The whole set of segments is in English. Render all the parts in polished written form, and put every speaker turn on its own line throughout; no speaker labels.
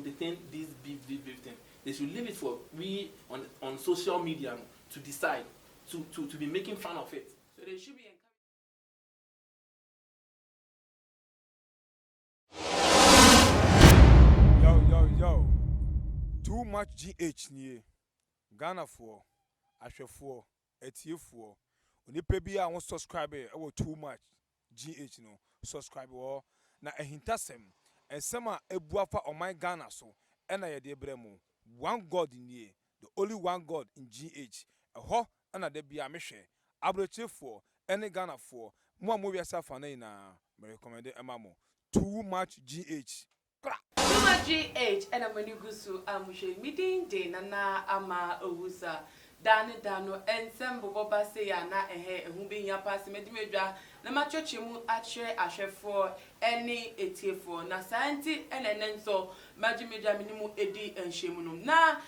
entertain this beef thing. They should leave it for we on social media to decide to be making fun of it. So they should be
Yo. Too much GH nie. Ghana for Ashe for Etie for. Onipa bia won subscribe e wo too much GH no. Subscribe wo na ehintasem ensema ebuafa on my Ghana so ena ye de bremu. One God nie. The only one God in GH. Eho ana de bia mehwe. Abroche for any Ghana for. Mo amobia safa na ina me recommend emamo. Too much GH.
Too much GH and I'm going to amushe meeting day nana ama owusa dano ensemble boba say na who be ya pass medimedwa na ma church mu ache ahwefo any etiefo na santi enenso majimedwa minimu edi enhwemu no na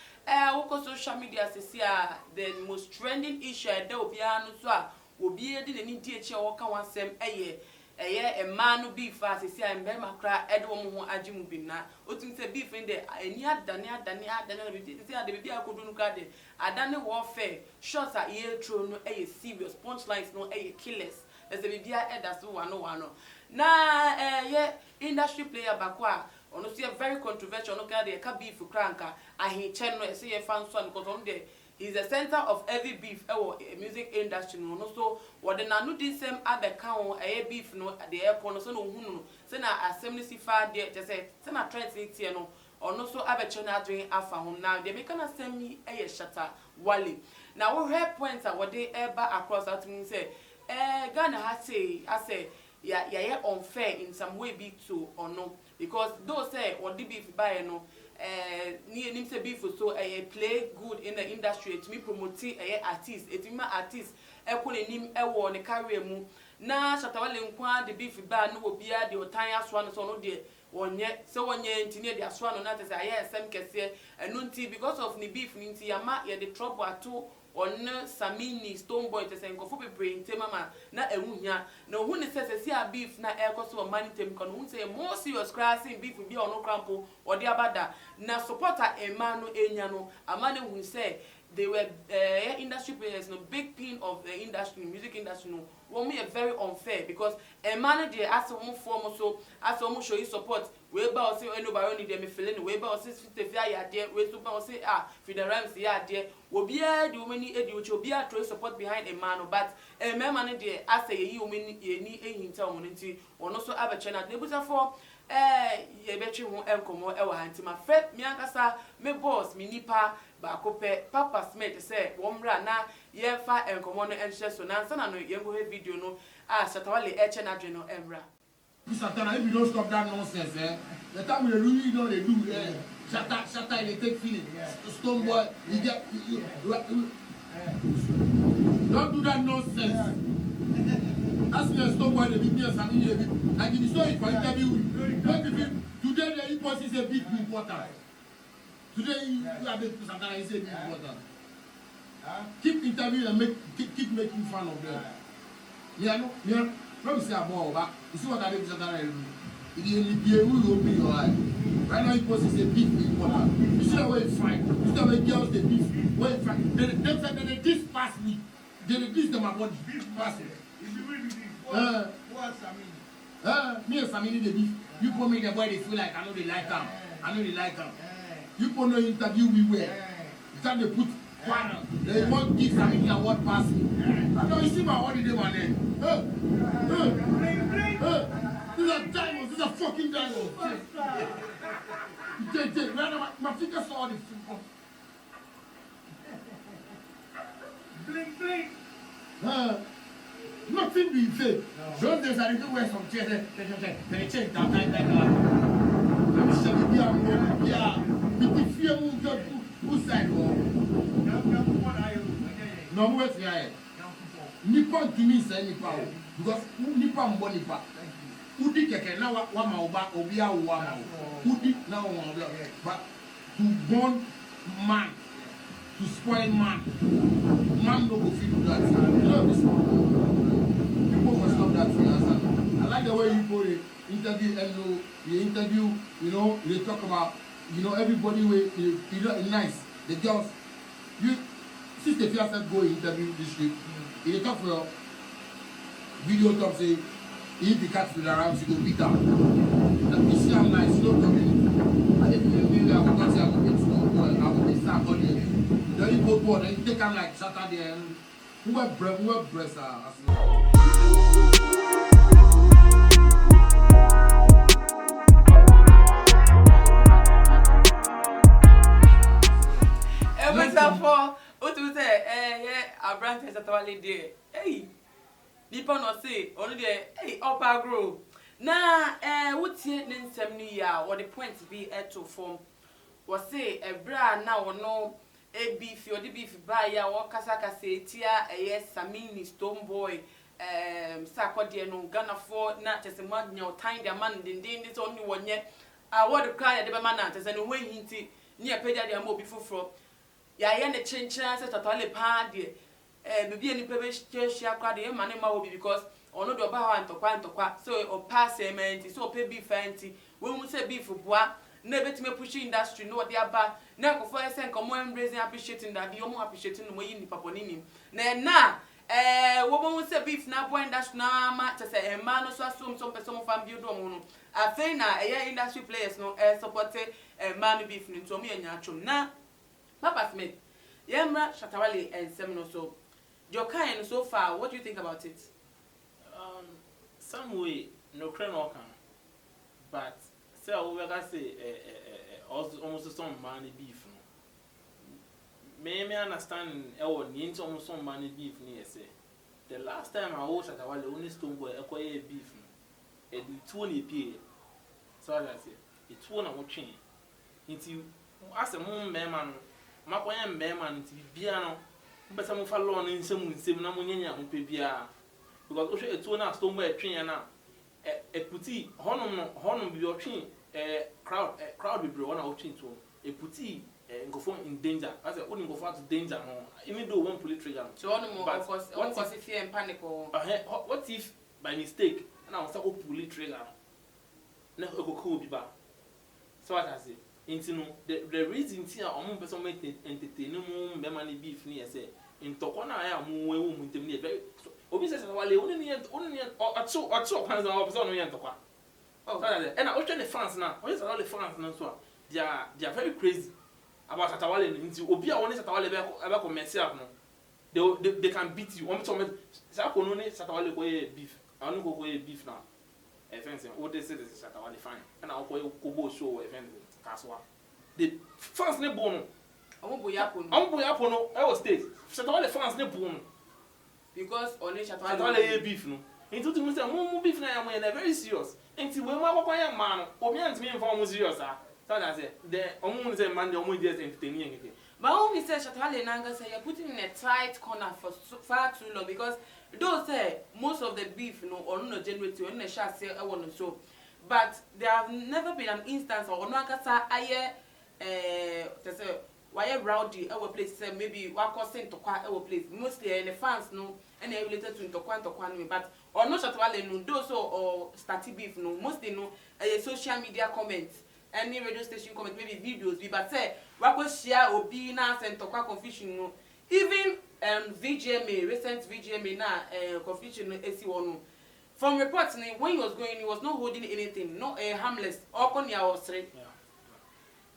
woko social media sesia the most trending issue dey obia no so a obi edi nani die eche woka wansem a man beef as I am very macra, Edward Mo Ajimu Bina, Otin say beef in the Ania Dania, the baby I could do garden. I done warfare, shots are ear true, no a serious punchlines, no a killers. As the baby I that's one. Nah, industry player Bakwa, on see a very controversial, no guy, a beef for cranker. I hate channel, say a fan son because on there. He's the center of every beef music industry no so what the nanu this same Abeiku a beef no the airport no so no hunu so na assembly si fa there just say na trend here no or no so Abeiku na doing afa home now they make an assembly Shata Wale now we hear points what they ever across that means say Ghana has say I say yeah unfair in some way be to or no because those say what the beef buy no nim say beef so play good in the industry to me promoting artist etima artist ekole nim ewo ne career mu na Shata Wale nkwa the beef ba no obia de otan aso no so no de wonye se wonye ntine de aso no na te say aye sem kese enu nti because of ni beef nti yama ye the trouble ato on Samini Stoneboy to say nkofo bebre ntema ma na ehunhia na ohu ne sese a beef na ekoso o mani tem kono hu say more serious crashing beef bi ono crampo or the abada na supporter emano enya no amane hu say they were industry players no big pin of the industry music industry no won me very unfair because emano dey as one form so as one show you support we ba o say anybody only dem feeling we ba o say fitefia ya dey we so ba o say for the rhymes ya dey obia the woman edi uchi obia try support behind a man but mema no dey as ye woman ye ni ehinta omo nti ono so Abeiku na debuta for ye betwe ho enkomo e wa hanti ma fe mi ankasa me boss mi nipa ba kope Papa Smith say womra na ye fa enkomo no enhye so na nsa na no ye go video no Shata Wale eche na dwe no emra
Santana, if you don't stop that nonsense, the time we really know they do, Shata, they take feeling. Stoneboy, don't do that nonsense. Ask me a Stoneboy, the BIast, and you saw it for interview. Today, the impulse is a big important. Today, you have Abeiku Santana, is a big important. Keep interviewing and keep making fun of them. Yeah. Let me say about that. You see what Abeiku Santana is doing? It will open your eye. Right now, it was a big important. You see the way it's fine. You see the way girls they beef. Where it's fine. They said they just pass me. They diss them about beef passing. Who are Samini? Me and Samini the beef. You put me the boy they feel like I know they like them. You put no interview we wear. You start to put one. They won't give Samini a word passing. I know you see my holiday man there. These are diamonds. These are fucking diamonds. My fingers saw this. Blink. Nothing being said. Those days I didn't wear some chairs. They change that time. Let me show you. Yeah. If you fear who side no more fear. Nippon to me say Nippon because Nippon born Nippon. Udi keke na wa maoba obia wa ma. Udi na wa maoba. But to born man, to spoil man no go fit do that. You know this one. People must stop that thing. I like the way you put it. Interview you interview, you know, they talk about you know, everybody will, you know, nice. The girls, you, since the first go interview this week, you talk for your video talk say, if the cat feel around, she go beat her. You see how nice, no community. I didn't even know I would not say I would get to know, I would start on it. Then you go board, then you take them like Shata there, and who have breasts are.
For what you say, our branch is at all day. Hey, people not say, only there, hey, upper grow. Now, what's it in 70 years, what the point to be at to form was say a bra now or no, a beef, or the beef by ya, or Casaka say, tia, a yes, Samini, stone boy, Sacodiano, Ghana for, not as a man, no time, the man, the day is only 1 year. I want to cry at the man, as an away hinty near Pedia more before from. Ya the change chances that all the party, maybe any parish church shall cry the money more because or no do about and to quant so or pass cement, so pay beef fancy. When we say beef for bois, never to me pushing industry, no what they are bad. Now, for a second, come on, raising appreciating that the more appreciating the way in the paponim. Now, woman will say beef now, boy, that's now matters a man or so assume some person of family. I think now a industry players no support a man beef into me and natural. Now, Papa Smith, Yamra, Shata and Seminole so. Your kind so far, what do you think about it?
Some way, no crane or can. But, say, I say, almost some money beef. May understand, need almost some money beef near say. The last time I was at the only stone boy acquire beef. It be 20 p. So I say, it's one of watching. Into as a man. Makoya mbema nti bibia no mbesa mo fa law no nsem na mo nyanya mo pe bia because o hwe etuo na stone boy atwen na eputi honom bi otwen crowd bi bro na otwen to eputi ngofo in danger as a oni ngofo at danger no even though one pull trigger
so honom of course fear and panic or
what if by mistake na o say o pull trigger na e go ko bi ba so what I say into the reason here omo person make entertain mu mbema ni beef ni say intoko na ya mu wewu mu ntem ni very obi say Wale oni atso kwanza wa person no yentokwa oh that and I watch the fans now when say all the fans now so they are very crazy about Shata Wale into obi a woni Shata Wale be commercial no they can beat you omo to me say ko no ni Shata Wale go beef anu go beef now fence what they say this Shata Wale fine and I go go show fence Kaswa. The fans ne bono. Omo boya no. I was state. Shata Wale fans ne bono.
Because only Shata
Wale beef no. Into to me say mo beef na am very serious. Enti we ma kwakwan ya man no. Obi antime inform mo serious ah. So that say the omo say man the omo just entertaining anything.
But when we say Shata Wale nanga say you're putting in a tight corner for far too long because those say most of the beef no or no generate when the shot say I want to show. But there have never been an instance or no kasa aye say why rowdy our place say maybe what causing to kwa our place mostly the fans no any related to kwa but or no Shata Wale no those or starty beef no mostly no social media comments any radio station comment maybe videos but say what go share obi na send to kwa confusion no even VGMA recent VGMA na confusion no AC1 from reports, when he was going, he was not holding anything, no harmless, or konya or straight. Yeah.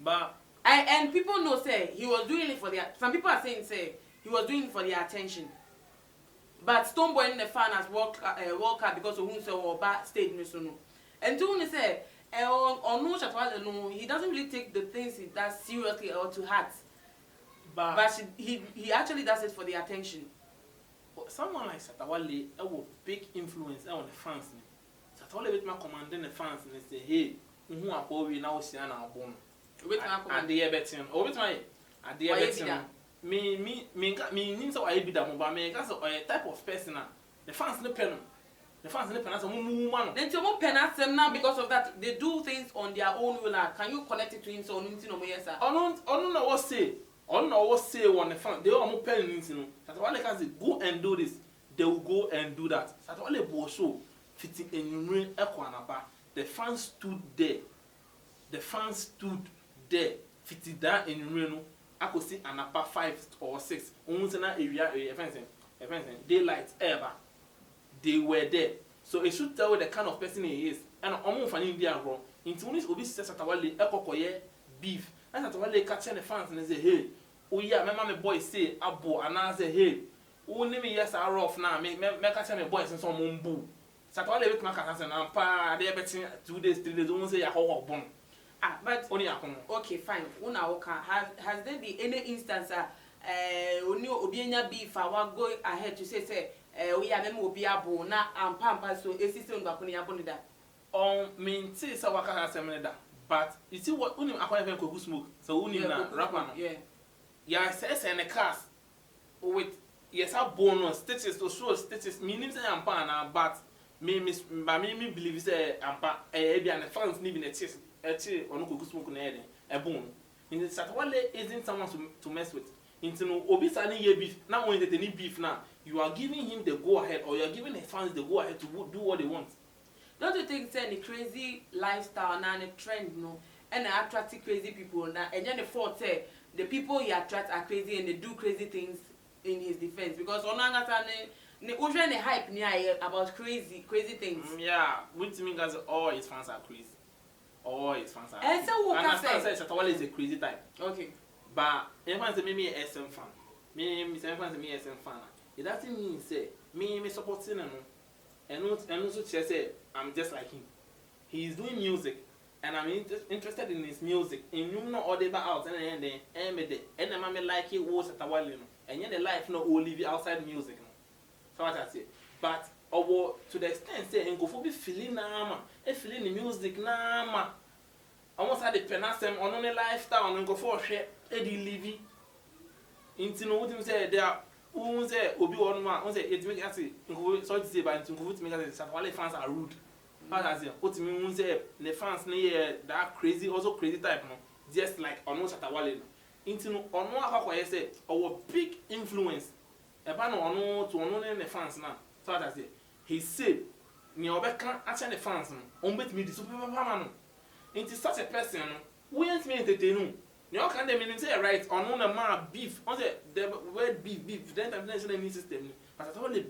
But
and people know say he was doing it for their. Some people are saying say he was doing it for their attention. But Stoneboy in the fan has walk out because of whom say or bad state no. And to when say or no Shata Wale no, he doesn't really take the things he does seriously or to heart. But he actually does it for the attention.
Someone like Shata Wale will big influence on the fans. Shata Wale with my commanding the fans and say, hey, who are we now see an album? And the betting, or with my at the betting. Me, so I be that, but me, that's a type of person. The fans no pen. The fans no pen as a woman.
Then you won't pen at them now because of that. They do things on their own will. Can you connect it to him so no yes, sir?
I don't know what say. I don't know what say on the fan. They are more penning, you know. Shata Wale can say, go and do this. They will go and do that. Shata Wale Bosho fitting in Ekwanaba. The fans stood there. The fans stood there fiti that in Reno akosi anapa 5 or 6 once na area daylight ever they were there, so it should tell the kind of person he is and omo fani bi agro into when obi say Shata Wale ekokoye beef and Shata Wale catch the fans and say hey oh yeah my boy say abo and I say hey oh name yes are rough now me catch my boys and some mumbu Shata Wale with my cat and pa they betting 2 days 3 days won't say ya how bon.
But
only akon.
Okay, fine. Una oka has there been any instance oni obienya beef I go ahead to say we are memo obi abo na ampa so esisi onba kuni abo nida.
Me say say waka ha semene da. But you see what unim akwa even koku smoke. So unim na rapper no.
Yeah.
Yeah, say in the cars with yes a bonus stitches to show stitches meaning say ampa na but me believe say ampa e bia na fans ni bi na chase ono koku smoke na eden e bon. In the Shata Wale isn't someone to mess with. Into no obi sani ye beef now when they need beef now you are giving him the go ahead or you are giving the fans the go ahead to do what they want.
Don't you think say the crazy lifestyle na the trend no and attract crazy people na and then the fault say the people he attract are crazy and they do crazy things in his defense because onangata ne usually the hype near about crazy things.
Yeah, which means that all his fans are crazy. All his fans are
crazy. And so what can say
Shata Wale is a crazy type.
Okay.
But everyone say me a SM fan. Me everyone say me a SM fan. It doesn't mean say me supporting him. And also say I'm just like him. He is doing music and I'm interested in his music. And you know all the out and then and I like it was Shata Wale no. And yet the life no will live outside music no. So what I say. But to the extent say and go for be feeling na feeling the music na almost had the penasem on the lifestyle and go for share Eddie Levy into no what say there who say obi one man who say it make us so to say but to go to make us Shata Wale fans are rude. How does it what me who say the fans that crazy also crazy type no just like on Shata Wale no into no on akwa say our big influence eba no ono to ono the fans now. So what I say he said ni obeka acha the fans no on bet me the super papa no into such a person we ain't me entertain you can them mean say right on a man beef on say the word beef then international immune system but at all the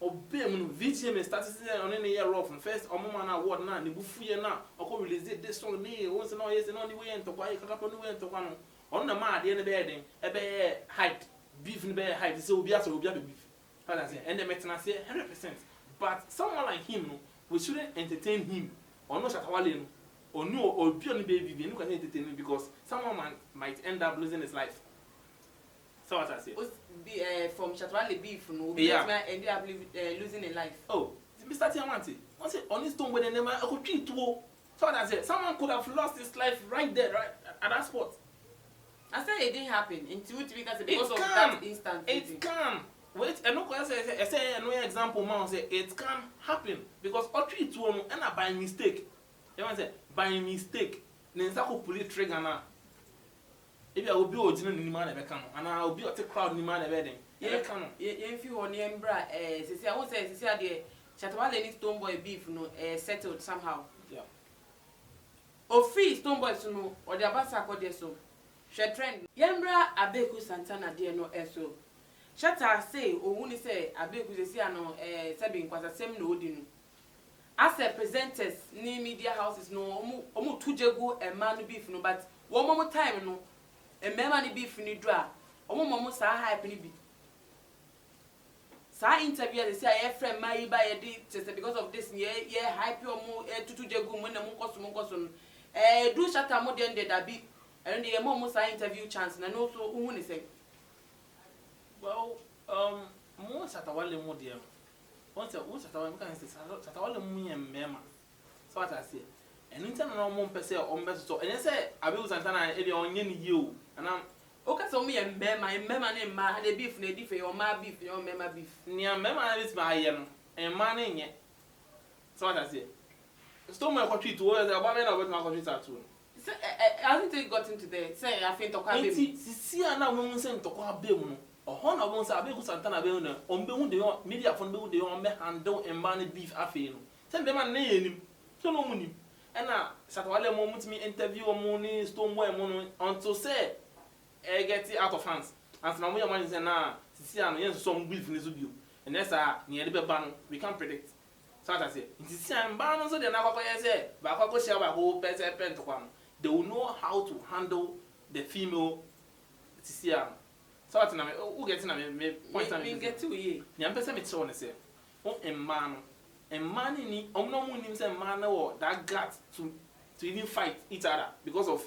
obey mu VTM started on any year off first omo na award na ne bufu ye na okọ release this song me once na yes na only way ento kwa kaka no way ento kwa no on na ma de ne be den e be height beef ne be height say obi aso obi beef how I say and them metina say 100%. But someone like him no we shouldn't entertain him or no Shata Wale no or no or be on baby no can entertain him because someone might end up losing his life. So what I say
from Shata Wale beef no end up losing a life.
Oh Mr. Tiamanti I say on his stone when they never could treat to so what I say someone could have lost his life right there right at that spot.
I said it didn't happen because of that instant.
It can. Wait, and no say no example man say it can happen because all three to and by mistake. You want say by mistake. Nensa ko pull trigger na. If I will be original ni man e be kan and I will be at crowd ni man e be den. E kan.
If you on embra say I won't say there Shata Wale need Stone Boy beef no settled somehow.
Yeah.
O free Stone Boy no or the abasa ko there so. She trend. Yembra Abeiku Santana there no so. Shata say ohuni say Abeiku say ano sebi nkwasa sem no odi no as presenters ni media houses no omu tujegu e man beef no but wo momo time no e mema ni beef ni do a omo sa hype ni bi sa interview they say I friend my ba ye di because of this ye hype omo tujegu mo na mo nkoso do Shata mo den de da bi and the momo sa interview chance na no so ohuni say.
Well, more Shata Wale more dear. Once Shata Wale can say Shata Wale me and mema. So what I say. And in turn on one per se on best so and I say Abeiku Santana e dey onye you and I'm
okay so me and mema name ma the beef na different your ma beef your mema beef.
Nia mema na this ma ye no and man nye. So what I say. Stone my country to where the about my country tattoo.
Hasn't it got into there? Say I think to come baby.
See na we say to kwa be mu. Ohon abon say Abeiku Santana be no ombe hu de media phone be hu de on me handle and man beef afi no. Say be man na yenim. So no munim. ena Shatawale mo mutimi interview mo ni Stonebwoy mo no until say get it out of hands and na mo ya man say na sisi ano yen so some beef ni so bio and that's near the ba no we can predict so that say sisi an ba no so de na kwakoye say ba kwako share ba ho pese pent kwa no they will know how to handle the female sisi ano so that na me who get na me point am
me get to ye
ni am pese me tell on say o emma no emma ni omno mu nim say emma na wo that gut to even fight each other because of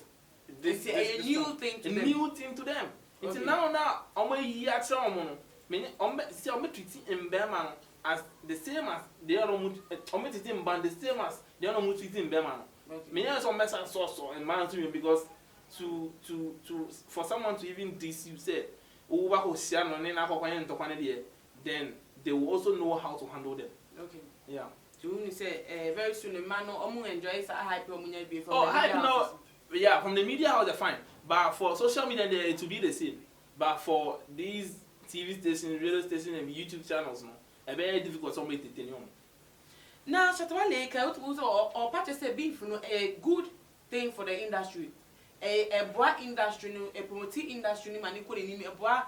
this
a new thing to them.
New thing to them. It's
Okay.
now omo yi action omo no. Me see omo treat mbema no as the same as they are omo treat mban the same as they are omo treat mbema no.
Okay.
Me yes omo say so and man to me because to for someone to even diss you say o ba ko sia no ne na akokwan ntokwan de then they will also know how to handle them.
Okay.
Yeah.
So you say very soon the man no enjoy sa hype omunya be from
Oh,
the
hype
media
no.
houses.
Yeah, from the media house they're fine, but for social media it will be the same. But for these TV stations, radio stations, and YouTube channels, no, it's very difficult somebody to tell you.
Now, Shatawale, can you or purchase a beef no a good thing for the industry? A boa industry no a promoting industry no mani ko ni a boa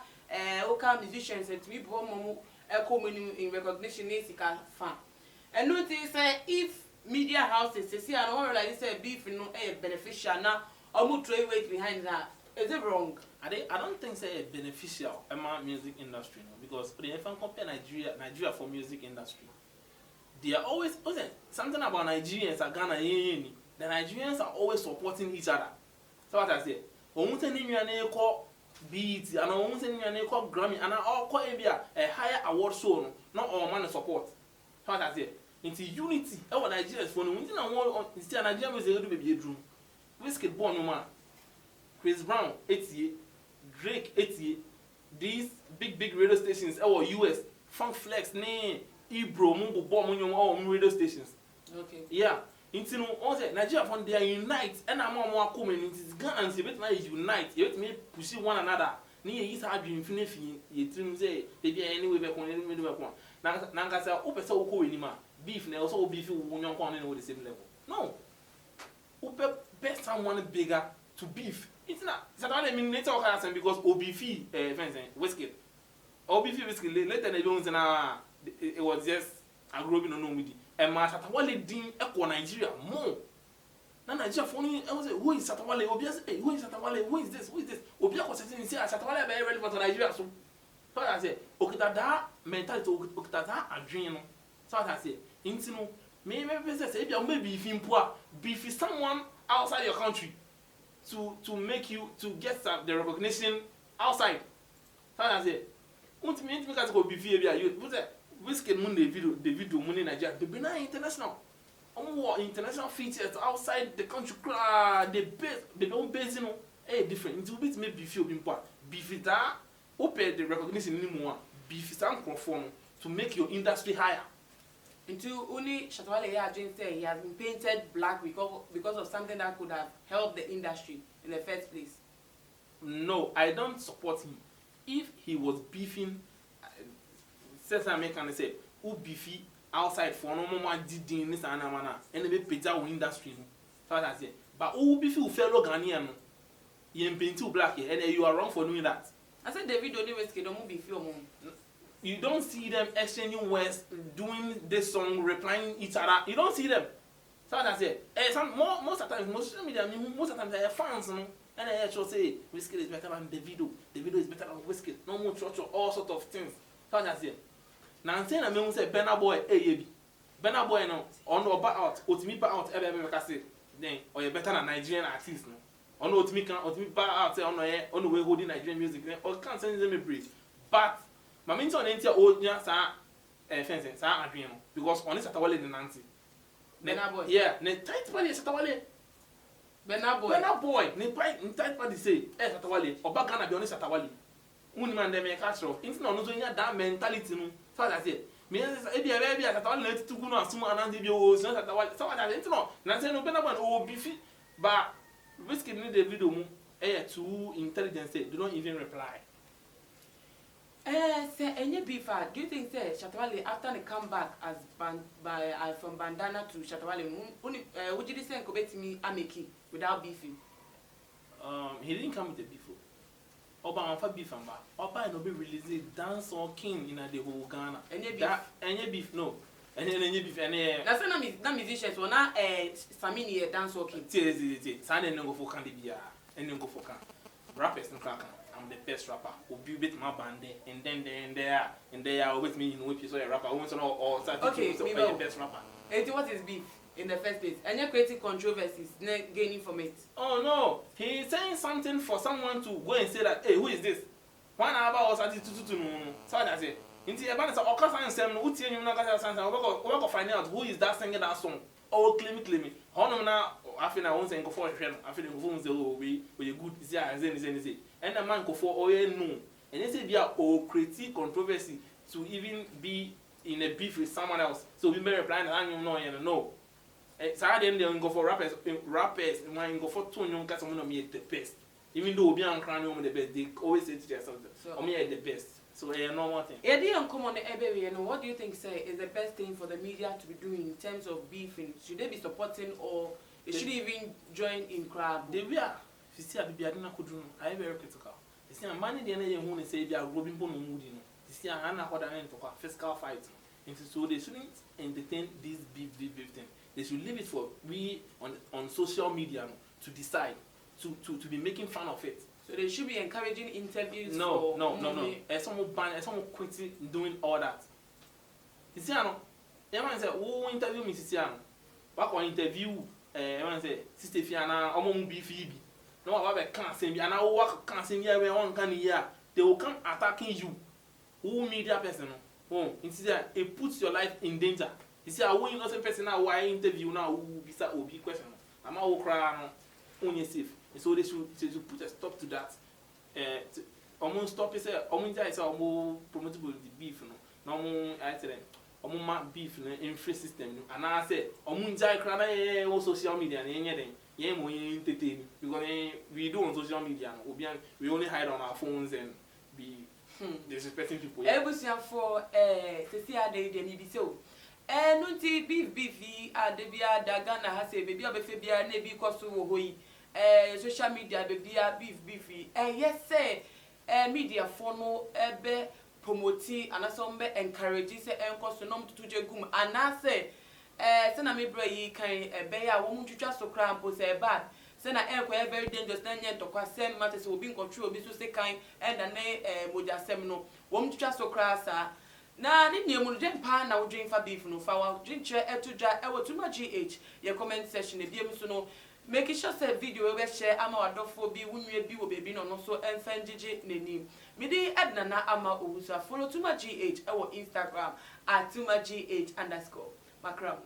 local musicians and to be boa momo in recognition is fan. And notice if media houses say I don't like say beef no beneficial now or trade weight behind that. Is it wrong?
I don't think say beneficial among music industry no, because when you compare Nigeria for music industry, they are always something about Nigerians are Ghana the Nigerians are always supporting each other. So what I say, almost any new call BET and almost any new call Grammy and all call a higher award show no, not all man support. So what I say, into unity. Our Nigerians for no winning and one see Nigerian music do be a drum. Whiskey born no man. Chris Brown 88, Drake 88. These big radio stations our US Funk Flex ne Ebro Mungo bomb on radio stations.
Okay.
Yeah. Into no all say Nigeria from they unite and I'm more coming into Ghana and say unite. You let me push one another. Ni yi sa adwin fini fi ye trim say baby anyway be kon anyway be kon. Na nka say o pese wo ko weni ma beef na also beef wo nyon kon na the same level. No. Upe best someone bigger to beef. It's not. Shatawale mean later okay because OBF fence whiskey. OBF whiskey later they don't say it was just a group no mudi. And ma Shatawale din e Nigeria more. Na Nigeria for me I was say who is Shatawale? Obvious who is Shatawale? Who is this? Who is this? Obia ko say Shatawale very relevant for Nigeria so. So I say okita da mentality okita da adwin no. So I say intino me say bia maybe if impoa beef is someone outside your country to make you to get the recognition outside. So I say want me because go beef bia you say whiskey mun the video mun in Nigeria be na international international features outside the country they don't base you know different it will be make beef impoa beef that open the recognition anymore beef some conform to make your industry higher.
Into only Shatawale say he has been painted black because of something that could have helped the industry in the first place.
No, I don't support him. If he was beefing, says American say, who beefy outside for no more did in this and they pay our industry. So I say, but who beefy fellow Ghanaian, you paint too black here, and you are wrong for doing that.
I said David only was don't beefy or
you don't see them exchanging words, doing this song, replying each other. You don't see them. So I say, most of the time, most of the time, they are fans, you know, and they actually say, Whiskey is better than Davido is better than Whiskey, no more church or all sort of things. So I say, now I'm saying, I mean, say, Benna Boy, Benna Boy, no, on the back out, or to me back out, every say, then, or you're better than Nigerian artists, no. Or no, to me back out, say, on the way holding Nigerian music, or can't send them a break. But, my mention ain't your old sa fence sa adwin no because on Shatawale the nancy
Benna Boy.
Yeah, ne tight body Shatawale.
Benna Boy
ne tight body say Shatawale oba Ghana be on Shatawale. Uni man dem e catch off. Inti no so nya that mentality no. So that say me e bia Shatawale na tutu no asum anan de bi o so Shatawale. So that inti no na say no Benna Boy o bifi but Whiskey ni the video mu too intelligent say do not even reply.
Say any beef. Do you think say Shatawale after the comeback as from Bandana to Shatawale, would you say Kobet me Ameki without beefing?
He didn't come with the beef. Oba anfa beef amba. Oba no be release dance or king in the whole Ghana. Any beef no. Any beef any.
That's not musicians. So now Samini dance or king.
Sane no go for Candibia and no go for can. Rappers no crack. I'm the best rapper. Will be with my band and then they are with me in which you saw a rapper. Once or
okay,
so the best rapper.
What is beef in the first place? And you're creating controversies, gaining from it.
Oh no, he's saying something for someone to go and say that, hey, who is this? 1 hour or something to no. So I say, into a band of Okasan and Sam, who tell you not to find out who is that singing that song. Oh, claim it. Honor I feel I won't say go for a friend. I feel the phones way with a good easy and then and the man go for oh no. And they say they are all critique controversy to even be in a beef with someone else. So we may reply and you know and no. So I didn't go for rappers when go for two young cats someone me the best. Even though we are crying the best, they always say to themselves, "Oh, me the best." So they are normal thing.
Eddie come on the Abeiku, and what do you think say is the best thing for the media to be doing in terms of beefing? Should they be supporting or they should even join in crowd?
They we are. If you see a baby, I don't know. I am very critical. You see, a man in the end, you say they are robbing people no mood. You see, I am not what I mean to call physical fight. And so they shouldn't entertain this beef thing. They should leave it for we on social media to decide to be making fun of it.
So they should be encouraging interviews.
No. Someone quitting doing all that. You see, everyone say, "Who interview me, Sister? What or interview? Everyone say, Sister Fiana, Omo Phoebe. No, I can't say me, and I work can't say me every one can hear. They will come attacking you. Who media person? Oh, it puts your life in danger. You see, I will innocent person now. Why interview now? Who be that? Will be question. I'm all crying. Only safe. So they should put a stop to that. Almost stop it. Almost I say almost promotable the beef. No, I tell them. Almost beef in free system. And I say almost I cry on social media and anything. Yeah, more entertaining because we do on social media. We only hide on our phones and be disrespecting people.
Everything for to see how they need so. No beef adebia dagana has a baby of a fabia nebi cost hoi social media baby beef yes say media funnel ebe promoting and some encouraging say cost nom to jegum and I say sena me bra kan ebe ya wo mu twitwa so kra mpo say bad sena very dangerous na nya to kwasem matters obi control obi so say kan and na moja sem no wo mu twitwa so kra sa na ni niemu je mpa na wo dwen fa beef no fa wa dwen kire etudwa e wo tuma GH your comment section e biem so no make sure say video we share ama wadofo bi wunwe bi wo baby no so enfangigi nani me di edna na ama owusa follow tuma GH e wo Instagram @tumagh_ makram